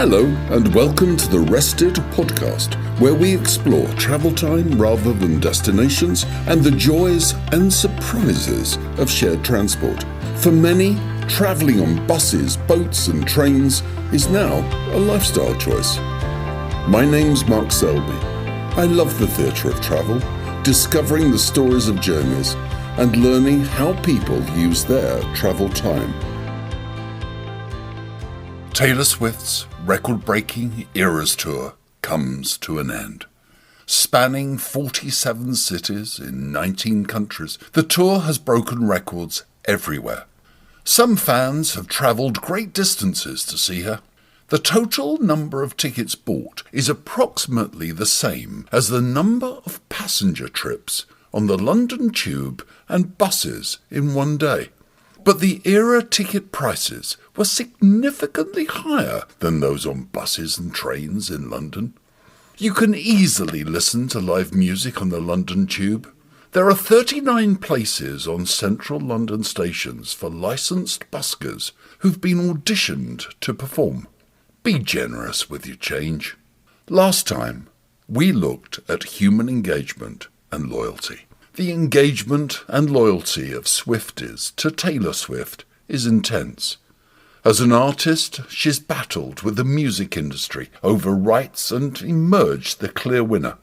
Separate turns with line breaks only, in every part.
Hello and welcome to the Rested podcast, where we explore travel time rather than destinations and the joys and surprises of shared transport. For many, travelling on buses, boats and trains is now a lifestyle choice. My name's Mark Selby. I love the theatre of travel, discovering the stories of journeys and learning how people use their travel time. Taylor Swift's record-breaking Eras Tour comes to an end. Spanning 47 cities in 19 countries, the tour has broken records everywhere. Some fans have travelled great distances to see her. The total number of tickets bought is approximately the same as the number of passenger trips on the London Tube and buses in one day. But the era ticket prices were significantly higher than those on buses and trains in London. You can easily listen to live music on the London Tube. There are 39 places on central London stations for licensed buskers who've been auditioned to perform. Be generous with your change. Last time, we looked at human engagement and loyalty. The engagement and loyalty of Swifties to Taylor Swift is intense. As an artist, she's battled with the music industry over rights and emerged the clear winner.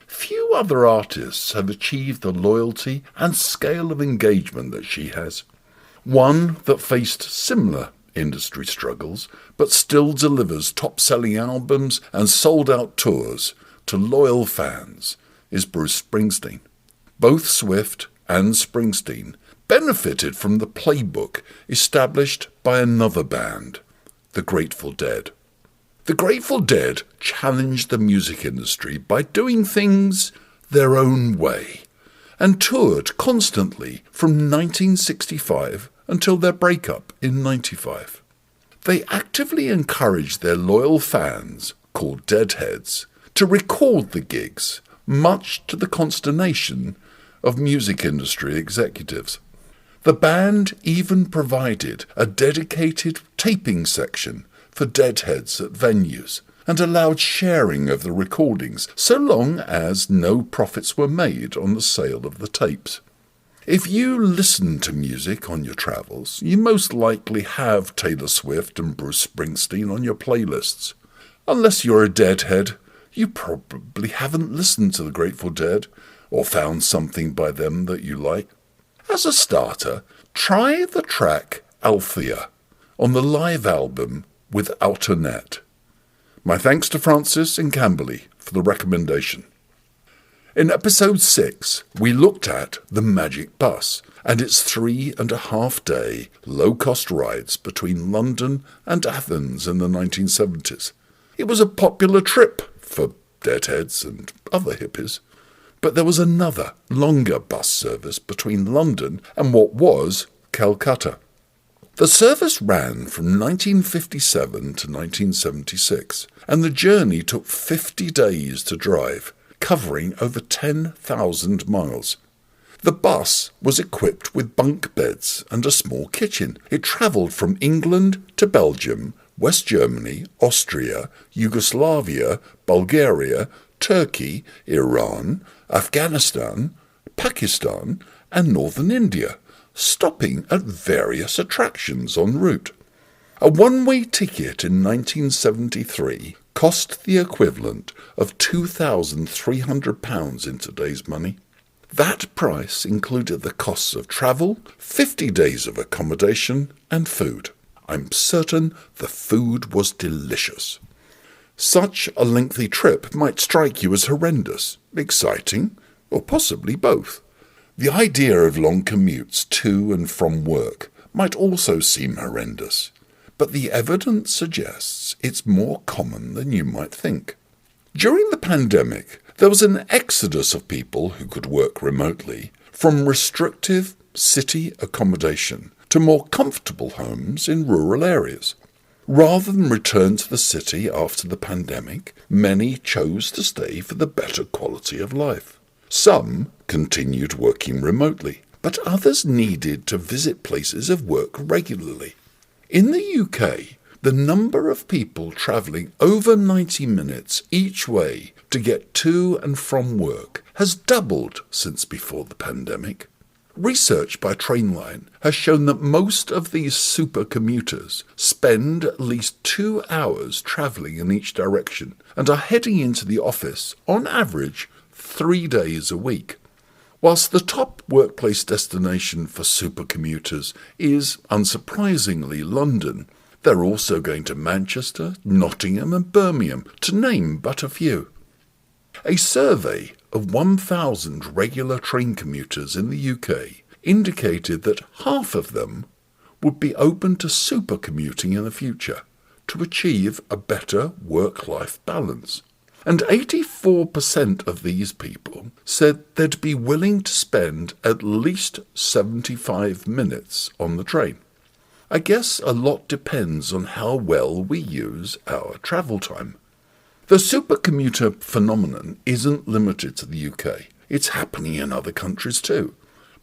Few other artists have achieved the loyalty and scale of engagement that she has. One that faced similar industry struggles, but still delivers top-selling albums and sold-out tours to loyal fans, is Bruce Springsteen. Both Swift and Springsteen benefited from the playbook established by another band, the Grateful Dead. The Grateful Dead challenged the music industry by doing things their own way and toured constantly from 1965 until their breakup in 95. They actively encouraged their loyal fans, called Deadheads, to record the gigs, much to the consternation of music industry executives. The band even provided a dedicated taping section for Deadheads at venues and allowed sharing of the recordings so long as no profits were made on the sale of the tapes. If you listen to music on your travels, you most likely have Taylor Swift and Bruce Springsteen on your playlists. Unless you're a Deadhead, you probably haven't listened to the Grateful Dead or found something by them that you like. As a starter, try the track Althea on the live album Without a Net. My thanks to Francis and Camberley for the recommendation. In episode 6, we looked at the Magic Bus and its 3.5-day low-cost rides between London and Athens in the 1970s. It was a popular trip for Deadheads and other hippies. But there was another, longer bus service between London and what was Calcutta. The service ran from 1957 to 1976, and the journey took 50 days to drive, covering over 10,000 miles. The bus was equipped with bunk beds and a small kitchen. It travelled from England to Belgium, West Germany, Austria, Yugoslavia, Bulgaria, Turkey, Iran, Afghanistan, Pakistan and northern India, stopping at various attractions en route. A one-way ticket in 1973 cost the equivalent of £2,300 in today's money. That price included the costs of travel, 50 days of accommodation and food. I'm certain the food was delicious. Such a lengthy trip might strike you as horrendous, exciting, or possibly both. The idea of long commutes to and from work might also seem horrendous, but the evidence suggests it's more common than you might think. During the pandemic, there was an exodus of people who could work remotely from restrictive city accommodation to more comfortable homes in rural areas. Rather than return to the city after the pandemic, many chose to stay for the better quality of life. Some continued working remotely, but others needed to visit places of work regularly. In the UK, the number of people travelling over 90 minutes each way to get to and from work has doubled since before the pandemic. Research by Trainline has shown that most of these super commuters spend at least 2 hours travelling in each direction and are heading into the office, on average, 3 days a week. Whilst the top workplace destination for super commuters is, unsurprisingly, London, they're also going to Manchester, Nottingham and Birmingham, to name but a few. A survey of 1,000 regular train commuters in the UK indicated that half of them would be open to super commuting in the future to achieve a better work-life balance. And 84% of these people said they'd be willing to spend at least 75 minutes on the train. I guess a lot depends on how well we use our travel time. The supercommuter phenomenon isn't limited to the UK. It's happening in other countries too.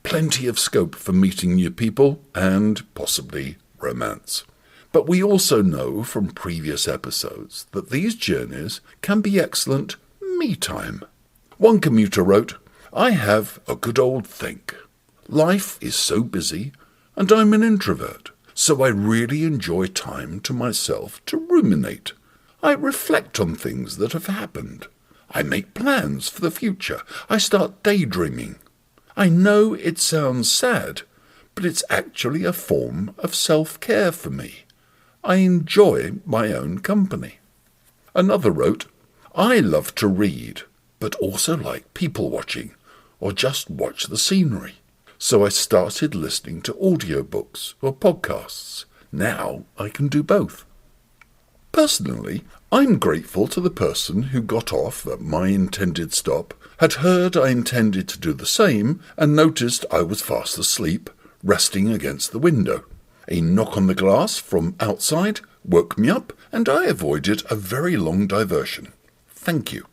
Plenty of scope for meeting new people and possibly romance. But we also know from previous episodes that these journeys can be excellent me time. One commuter wrote, "I have a good old think. Life is so busy and I'm an introvert, so I really enjoy time to myself to ruminate. I reflect on things that have happened. I make plans for the future. I start daydreaming. I know it sounds sad, but it's actually a form of self-care for me. I enjoy my own company." Another wrote, "I love to read, but also like people watching, or just watch the scenery. So I started listening to audiobooks or podcasts. Now I can do both." Personally, I'm grateful to the person who got off at my intended stop, had heard I intended to do the same, and noticed I was fast asleep, resting against the window. A knock on the glass from outside woke me up, and I avoided a very long diversion. Thank you.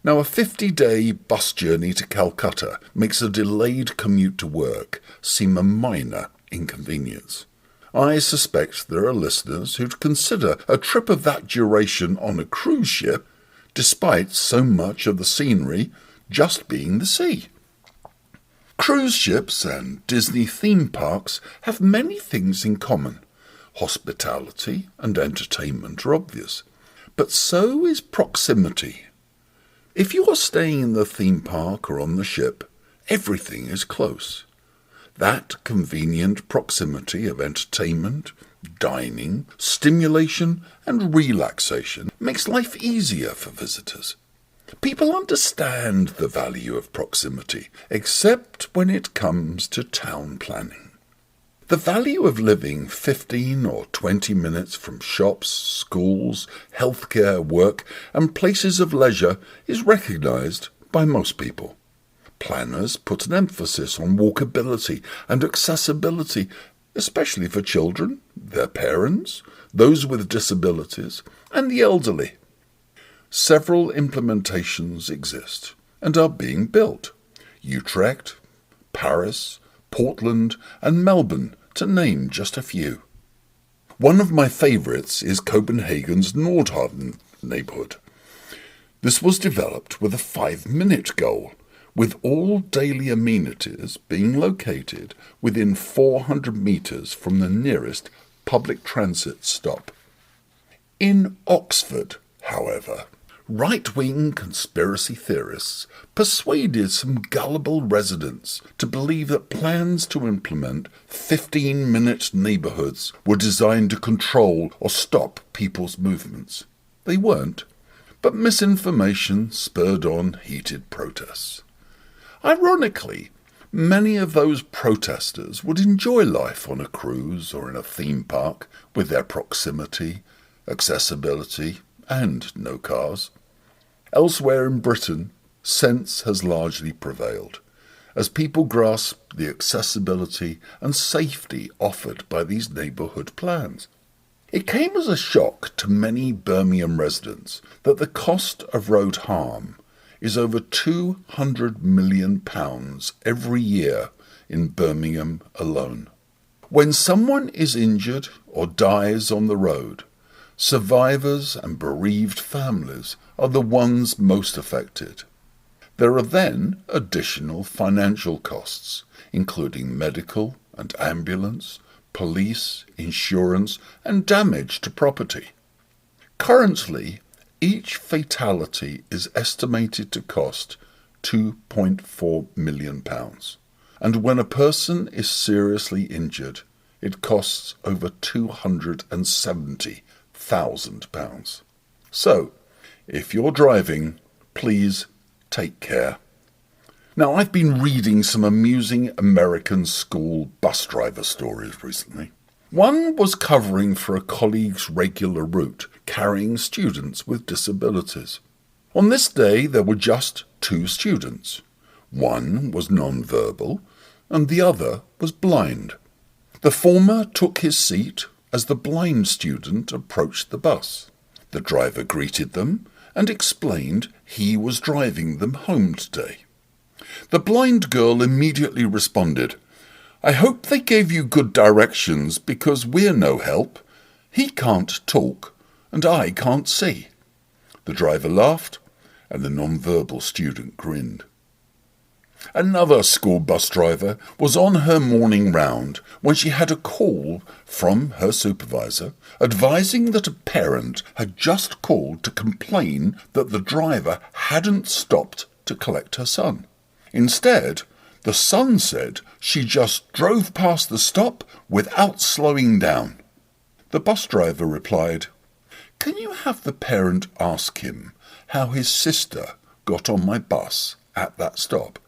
Now, a 50-day bus journey to Calcutta makes a delayed commute to work seem a minor inconvenience. I suspect there are listeners who'd consider a trip of that duration on a cruise ship, despite so much of the scenery just being the sea. Cruise ships and Disney theme parks have many things in common. Hospitality and entertainment are obvious, but so is proximity. If you are staying in the theme park or on the ship, everything is close. That convenient proximity of entertainment, dining, stimulation and relaxation makes life easier for visitors. People understand the value of proximity, except when it comes to town planning. The value of living 15 or 20 minutes from shops, schools, healthcare, work and places of leisure is recognised by most people. Planners put an emphasis on walkability and accessibility, especially for children, their parents, those with disabilities, and the elderly. Several implementations exist and are being built. Utrecht, Paris, Portland, and Melbourne, to name just a few. One of my favourites is Copenhagen's Nordhavn neighbourhood. This was developed with a 5-minute goal, with all daily amenities being located within 400 metres from the nearest public transit stop. In Oxford, however, right-wing conspiracy theorists persuaded some gullible residents to believe that plans to implement 15-minute neighbourhoods were designed to control or stop people's movements. They weren't, but misinformation spurred on heated protests. Ironically, many of those protesters would enjoy life on a cruise or in a theme park with their proximity, accessibility, and no cars. Elsewhere in Britain, sense has largely prevailed, as people grasp the accessibility and safety offered by these neighbourhood plans. It came as a shock to many Birmingham residents that the cost of road harm is over £200 million every year in Birmingham alone. When someone is injured or dies on the road, survivors and bereaved families are the ones most affected. There are then additional financial costs, including medical and ambulance, police, insurance, and damage to property. Currently, each fatality is estimated to cost £2.4 million, and when a person is seriously injured, it costs over £270,000. So, if you're driving, please take care. Now, I've been reading some amusing American school bus driver stories recently. One was covering for a colleague's regular route, carrying students with disabilities. On this day, there were just 2 students. One was non-verbal, and the other was blind. The former took his seat as the blind student approached the bus. The driver greeted them and explained he was driving them home today. The blind girl immediately responded, "I hope they gave you good directions because we're no help. He can't talk and I can't see." The driver laughed and the non-verbal student grinned. Another school bus driver was on her morning round when she had a call from her supervisor advising that a parent had just called to complain that the driver hadn't stopped to collect her son. Instead, the son said she just drove past the stop without slowing down. The bus driver replied, "Can you have the parent ask him how his sister got on my bus at that stop?"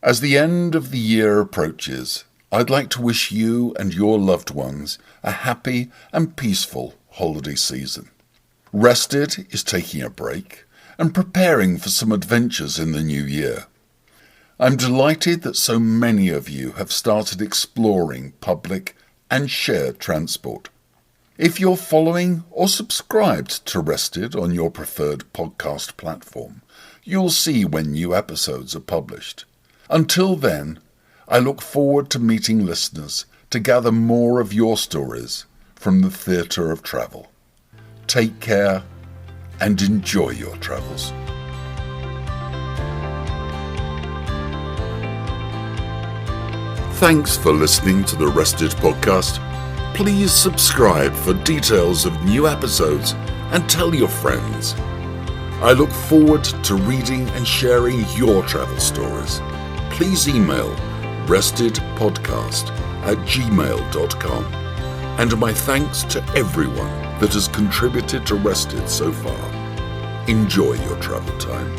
As the end of the year approaches, I'd like to wish you and your loved ones a happy and peaceful holiday season. Rested is taking a break and preparing for some adventures in the new year. I'm delighted that so many of you have started exploring public and shared transport. If you're following or subscribed to Rested on your preferred podcast platform, you'll see when new episodes are published. Until then, I look forward to meeting listeners to gather more of your stories from the theatre of travel. Take care and enjoy your travels. Thanks for listening to the Rested podcast. Please subscribe for details of new episodes and tell your friends. I look forward to reading and sharing your travel stories. Please email restedpodcast@gmail.com. And my thanks to everyone that has contributed to Rested so far. Enjoy your travel time.